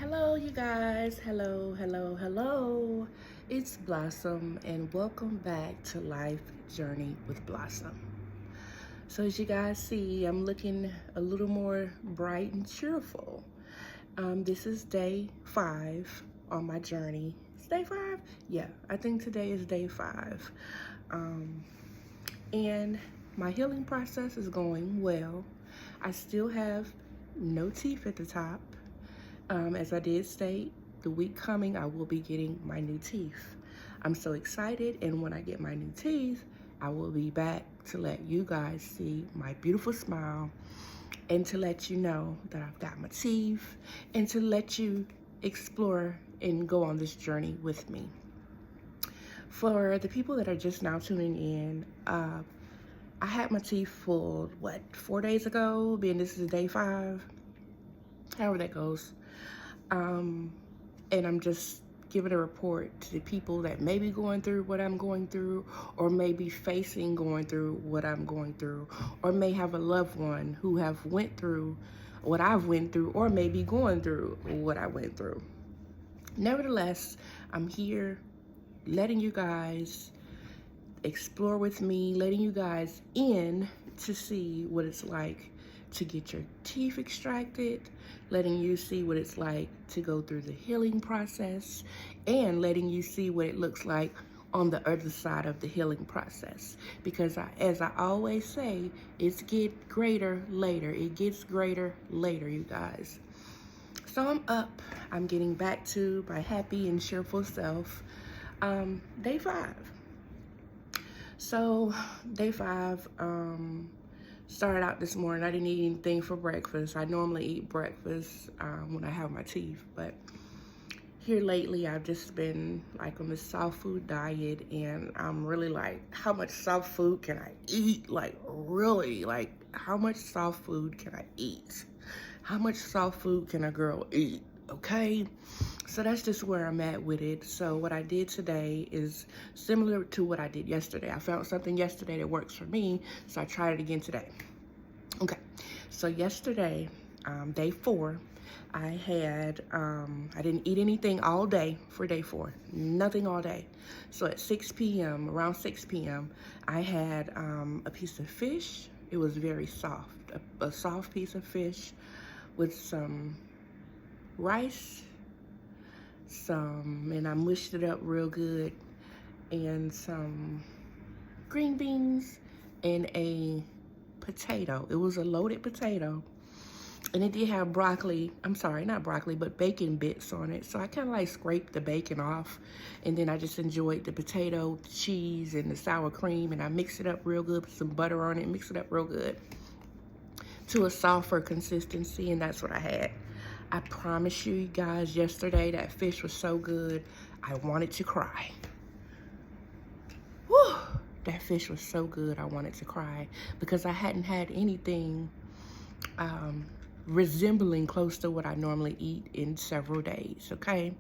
Hello, you guys. Hello, hello, hello. It's Blossom, and welcome back to Life Journey with Blossom. So, as you guys see, I'm looking a little more bright and cheerful. This is day 5 on my journey. It's day 5? Yeah, I think today is day 5. And my healing process is going well. I still have no teeth at the top. As I did state, the week coming, I will be getting my new teeth. I'm so excited, and when I get my new teeth, I will be back to let you guys see my beautiful smile and to let you know that I've got my teeth and to let you explore and go on this journey with me. For the people that are just now tuning in, I had my teeth pulled, 4 days ago, being this is day 5, however that goes. And I'm just giving a report to the people that may be going through what I'm going through, or may be facing going through what I'm going through, or may have a loved one who have went through what I've went through, or may be going through what I went through. Nevertheless, I'm here letting you guys explore with me, letting you guys in to see what it's like to get your teeth extracted, letting you see what it's like to go through the healing process, and letting you see what it looks like on the other side of the healing process. Because as I always say, it's get greater later. It gets greater later, you guys. So I'm up. I'm getting back to my happy and cheerful self. Day 5. So day 5, started out this morning. I didn't eat anything for breakfast. I normally eat breakfast when I have my teeth, but here lately I've just been like on this soft food diet, and I'm really like, how much soft food can I eat? Like, really, like, how much soft food can I eat? How much soft food can a girl eat? Okay, so that's just where I'm at with it. So what I did today is similar to what I did yesterday. I found something yesterday that works for me, so I tried it again today. Okay, so yesterday, day 4, I had, I didn't eat anything all day for day 4, nothing all day. So at 6 p.m., around 6 p.m., I had a piece of fish. It was very soft, a soft piece of fish with some rice, and I mushed it up real good, and some green beans and a potato. It was a loaded potato, and it did have broccoli. I'm sorry, not broccoli, but bacon bits on it. So I kind of like scraped the bacon off, and then I just enjoyed the potato, the cheese, and the sour cream, and I mixed it up real good, put some butter on it, mixed it up real good to a softer consistency, and that's what I had. I promise you guys, yesterday that fish was so good, I wanted to cry. Whew, that fish was so good, I wanted to cry, because I hadn't had anything resembling close to what I normally eat in several days, okay?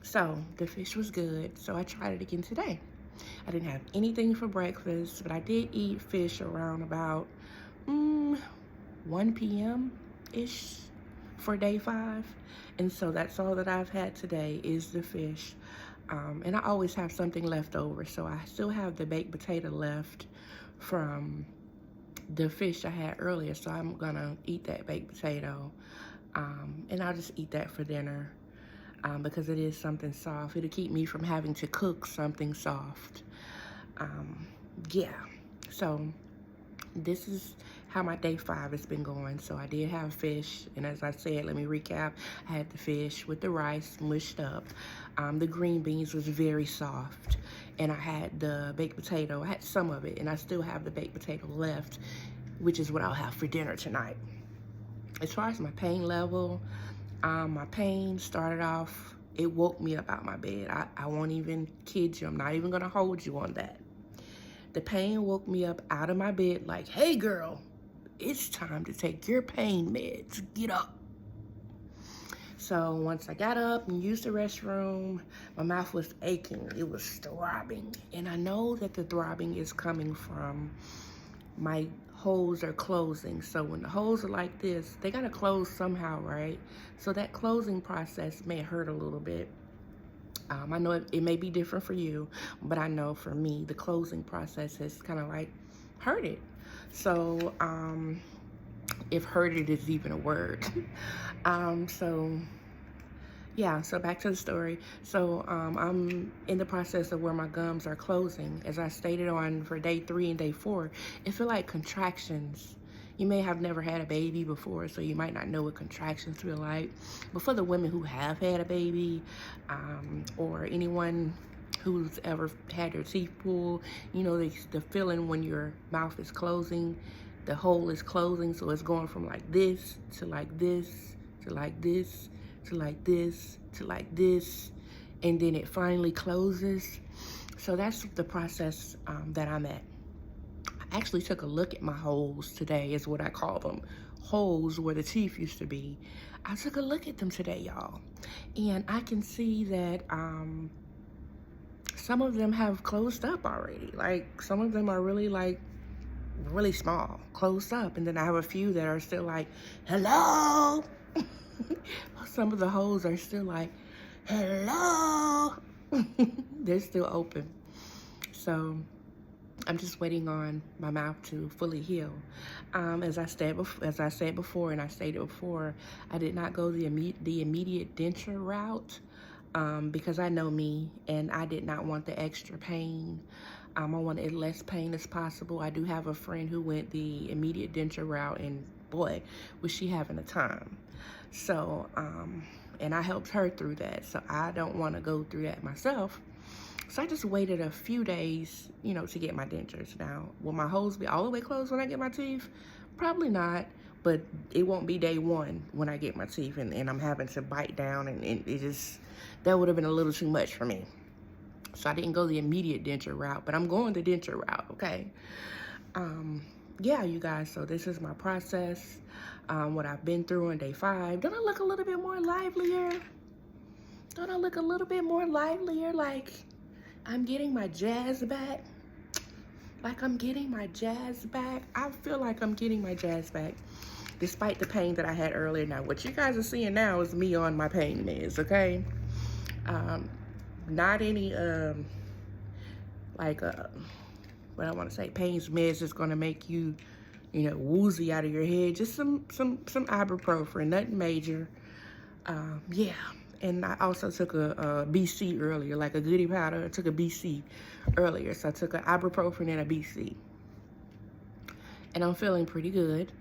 So the fish was good, so I tried it again today. I didn't have anything for breakfast, but I did eat fish around about 1 p.m.-ish for day 5. And so that's all that I've had today is the fish. And I always have something left over, so I still have the baked potato left from the fish I had earlier, so I'm gonna eat that baked potato, and I'll just eat that for dinner, because it is something soft. It'll keep me from having to cook something soft. Yeah, so this is how my day 5 has been going. So I did have fish, and as I said, let me recap. I had the fish with the rice mushed up. The green beans was very soft, and I had the baked potato. I had some of it, and I still have the baked potato left, which is what I'll have for dinner tonight. As far as my pain level, my pain started off, it woke me up out my bed. I won't even kid you. I'm not even gonna hold you on that. The pain woke me up out of my bed like, hey girl, it's time to take your pain meds. Get up. So once I got up and used the restroom, my mouth was aching. It was throbbing. And I know that the throbbing is coming from my holes are closing. So when the holes are like this, they gotta close somehow, right? So that closing process may hurt a little bit. I know it may be different for you, but I know for me, the closing process has kind of like hurted. So, if hurted is even a word. So yeah, so back to the story. So I'm in the process of where my gums are closing. As I stated on for day 3 and day 4, it feel like contractions. You may have never had a baby before, so you might not know what contractions feel like. But for the women who have had a baby, or anyone who's ever had their teeth pulled, you know, the feeling when your mouth is closing, the hole is closing, so it's going from like this to like this to like this to like this to like this, and then it finally closes. So that's the process that I'm at. I actually took a look at my holes today, is what I call them. Holes where the teeth used to be. I took a look at them today, y'all. And I can see that some of them have closed up already. Like, some of them are really like, really small, closed up. And then I have a few that are still like, hello. Some of the holes are still like, hello. They're still open. So I'm just waiting on my mouth to fully heal. As I said before, and I stated before, I did not go the immediate denture route because I know me, and I did not want the extra pain. I wanted as less pain as possible. I do have a friend who went the immediate denture route, and boy, was she having a time. So, and I helped her through that. So I don't want to go through that myself. So I just waited a few days, you know, to get my dentures. Now, will my holes be all the way closed when I get my teeth? Probably not, but it won't be day 1 when I get my teeth and I'm having to bite down, and it just, that would have been a little too much for me. So I didn't go the immediate denture route, but I'm going the denture route, okay? Yeah, you guys, so this is my process, what I've been through on day 5. Don't I look a little bit more livelier? Don't I look a little bit more livelier? Like I'm getting my jazz back. Like I'm getting my jazz back. I feel like I'm getting my jazz back, despite the pain that I had earlier. Now, what you guys are seeing now is me on my pain meds, okay? Not any, what I want to say, pain meds is going to make you, you know, woozy out of your head. Just some ibuprofen, nothing major. Yeah. And I also took a BC earlier, like a goody powder. I took a BC earlier. So I took an ibuprofen and a BC. And I'm feeling pretty good.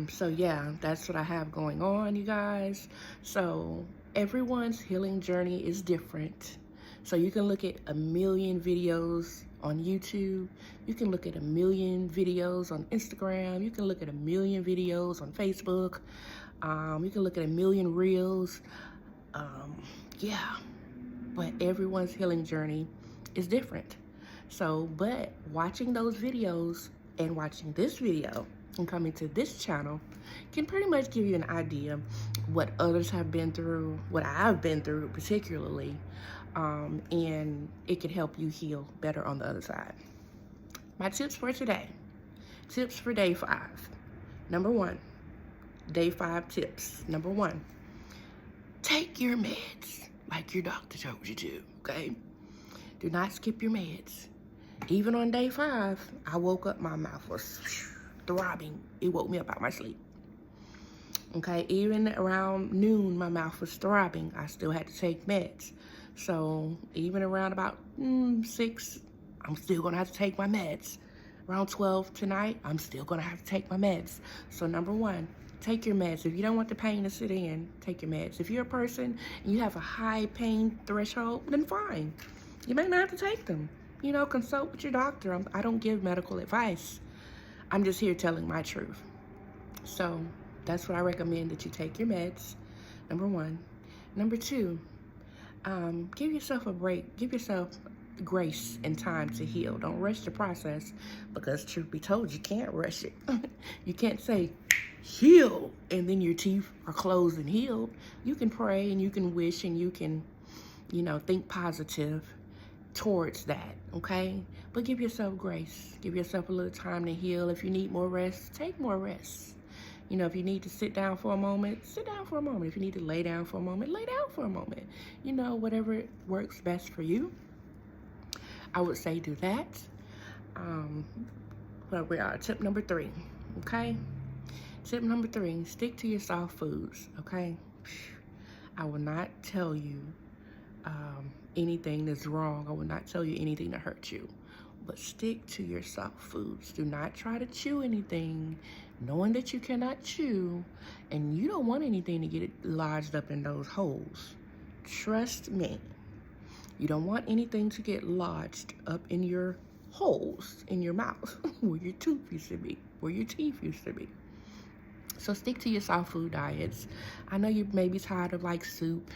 So yeah, that's what I have going on, you guys. So everyone's healing journey is different. So you can look at a million videos on YouTube. You can look at a million videos on Instagram. You can look at a million videos on Facebook. You can look at a million reels. Yeah, but everyone's healing journey is different. So, but watching those videos and watching this video and coming to this channel can pretty much give you an idea what others have been through, what I've been through particularly, and it can help you heal better on the other side. My tips for today, tips for day 5. Number 1, day 5 tips. Number 1, take your meds like your doctor told you to, okay? Do not skip your meds. Even on day 5, I woke up, my mouth was throbbing. It woke me up out my sleep. Okay, even around noon, my mouth was throbbing. I still had to take meds. So even around about 6, I'm still gonna have to take my meds. Around 12 tonight, I'm still gonna have to take my meds. So number 1, take your meds. If you don't want the pain to sit in, take your meds. If you're a person and you have a high pain threshold, then fine. You may not have to take them. You know, consult with your doctor. I don't give medical advice. I'm just here telling my truth. So that's what I recommend, that you take your meds, number 1. Number 2, give yourself a break. Give yourself grace and time to heal. Don't rush the process, because truth be told, you can't rush it. You can't say, heal, and then your teeth are closed and healed. You can pray and you can wish and you can, you know, think positive towards that, okay? But give yourself grace. Give yourself a little time to heal. If you need more rest, take more rest. You know, if you need to sit down for a moment, sit down for a moment. If you need to lay down for a moment, lay down for a moment. You know, whatever works best for you, I would say do that. Well, we are tip number 3, okay? Tip number 3, stick to your soft foods, okay? I will not tell you anything that's wrong. I will not tell you anything to hurt you. But stick to your soft foods. Do not try to chew anything, knowing that you cannot chew, and you don't want anything to get lodged up in those holes. Trust me. You don't want anything to get lodged up in your holes in your mouth where your tooth used to be, where your teeth used to be. So stick to your soft food diets. I know you may be tired of like soup.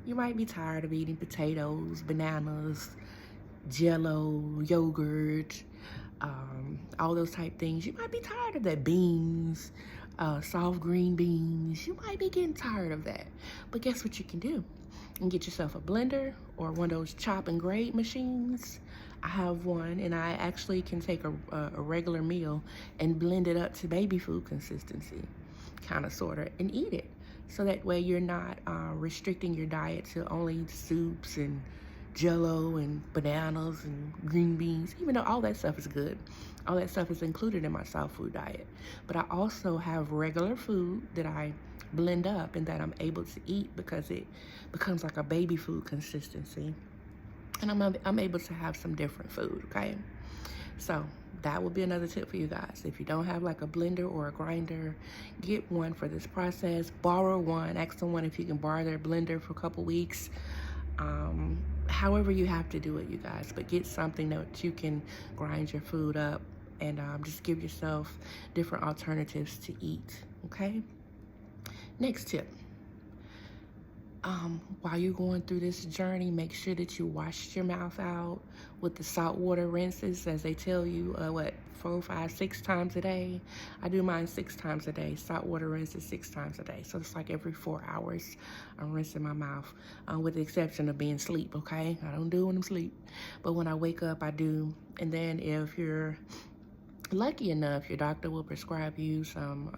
You might be tired of eating potatoes, bananas, Jello, yogurt, all those type things. You might be tired of that. Beans, soft green beans. You might be getting tired of that. But guess what you can do? You can get yourself a blender or one of those chop and grate machines. I have one, and I actually can take a regular meal and blend it up to baby food consistency, kind of, sort of, and eat it. So that way you're not restricting your diet to only soups and Jello and bananas and green beans, even though all that stuff is good. All that stuff is included in my soft food diet. But I also have regular food that I blend up and that I'm able to eat because it becomes like a baby food consistency. And I'm able to have some different food, okay? So that will be another tip for you guys. If you don't have like a blender or a grinder, get one for this process. Borrow one. Ask someone if you can borrow their blender for a couple weeks. However you have to do it, you guys. But get something that you can grind your food up and just give yourself different alternatives to eat, okay? Next tip. While you're going through this journey, make sure that you wash your mouth out with the salt water rinses, as they tell you, 4, 5, 6 times a day. I do mine 6 times a day. Salt water rinses 6 times a day. So it's like every 4 hours I'm rinsing my mouth, with the exception of being asleep, okay? I don't do it when I'm asleep. But when I wake up, I do. And then if you're lucky enough, your doctor will prescribe you some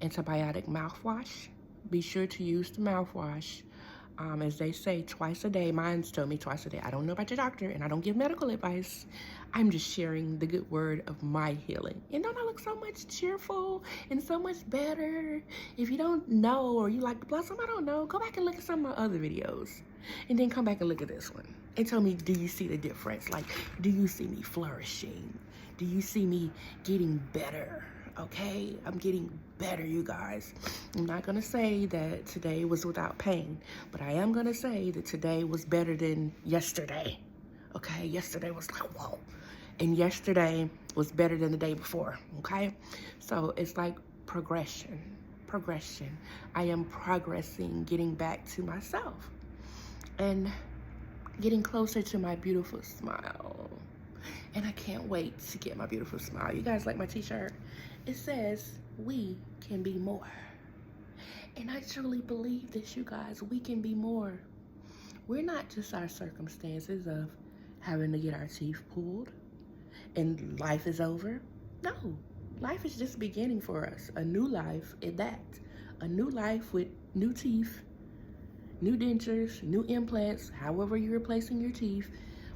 antibiotic mouthwash. Be sure to use the mouthwash, as they say, twice a day. Mine's told me twice a day. I don't know about your doctor, and I don't give medical advice. I'm just sharing the good word of my healing. And don't I look so much cheerful and so much better? If you don't know, or you like the blossom, I don't know, go back and look at some of my other videos. And then come back and look at this one. And tell me, do you see the difference? Like, do you see me flourishing? Do you see me getting better? Okay, I'm getting better, you guys. I'm not gonna say that today was without pain, but I am gonna say that today was better than yesterday. Okay, yesterday was like, whoa. And yesterday was better than the day before, okay? So it's like progression. I am progressing, getting back to myself and getting closer to my beautiful smile. And I can't wait to get my beautiful smile. You guys like my t-shirt? It says, we can be more. And I truly believe this, you guys. We can be more. We're not just our circumstances of having to get our teeth pulled and life is over. No, life is just beginning for us. A new life at that. A new life with new teeth, new dentures, new implants, however you're replacing your teeth.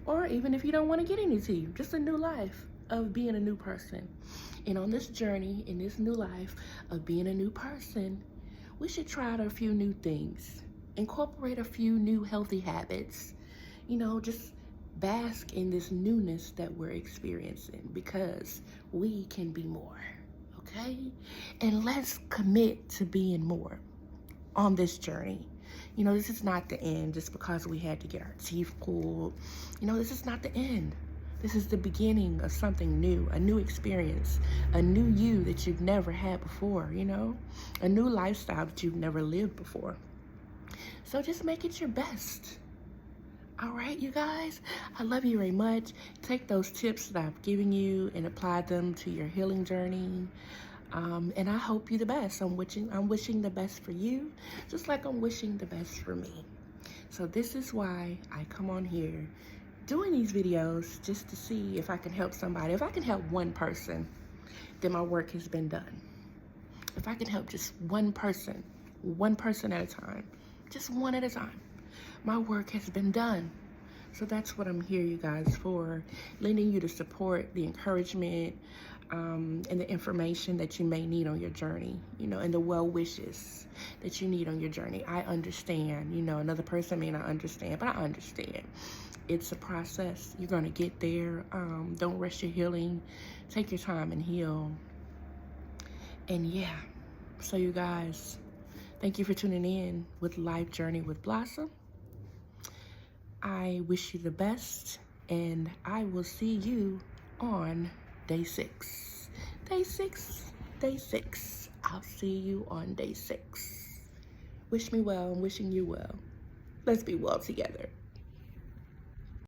Or even if you don't want to get any teeth, just a new life of being a new person. And on this journey, in this new life of being a new person, we should try out a few new things. Incorporate a few new healthy habits. You know, just bask in this newness that we're experiencing, because we can be more, okay? And let's commit to being more on this journey. You know, this is not the end just because we had to get our teeth pulled. You know, this is not the end. This is the beginning of something new, a new experience, a new you that you've never had before, you know, a new lifestyle that you've never lived before. So just make it your best. All right, you guys, I love you very much. Take those tips that I've given you and apply them to your healing journey. And I hope you the best. I'm wishing the best for you, just like I'm wishing the best for me. So this is why I come on here doing these videos, just to see if I can help somebody. If I can help one person, then my work has been done. If I can help just one person at a time, just one at a time, my work has been done. So that's what I'm here, you guys, for, lending you the support, the encouragement, and the information that you may need on your journey, you know, and the well wishes that you need on your journey. I understand, you know, another person may not understand, but I understand. It's a process. You're gonna get there. Don't rush your healing. Take your time and heal. And yeah, so you guys, thank you for tuning in with Life Journey with Blossom. I wish you the best, and I will see you on day 6. Day 6. I'll see you on day 6. Wish me well. I'm wishing you well. Let's be well together.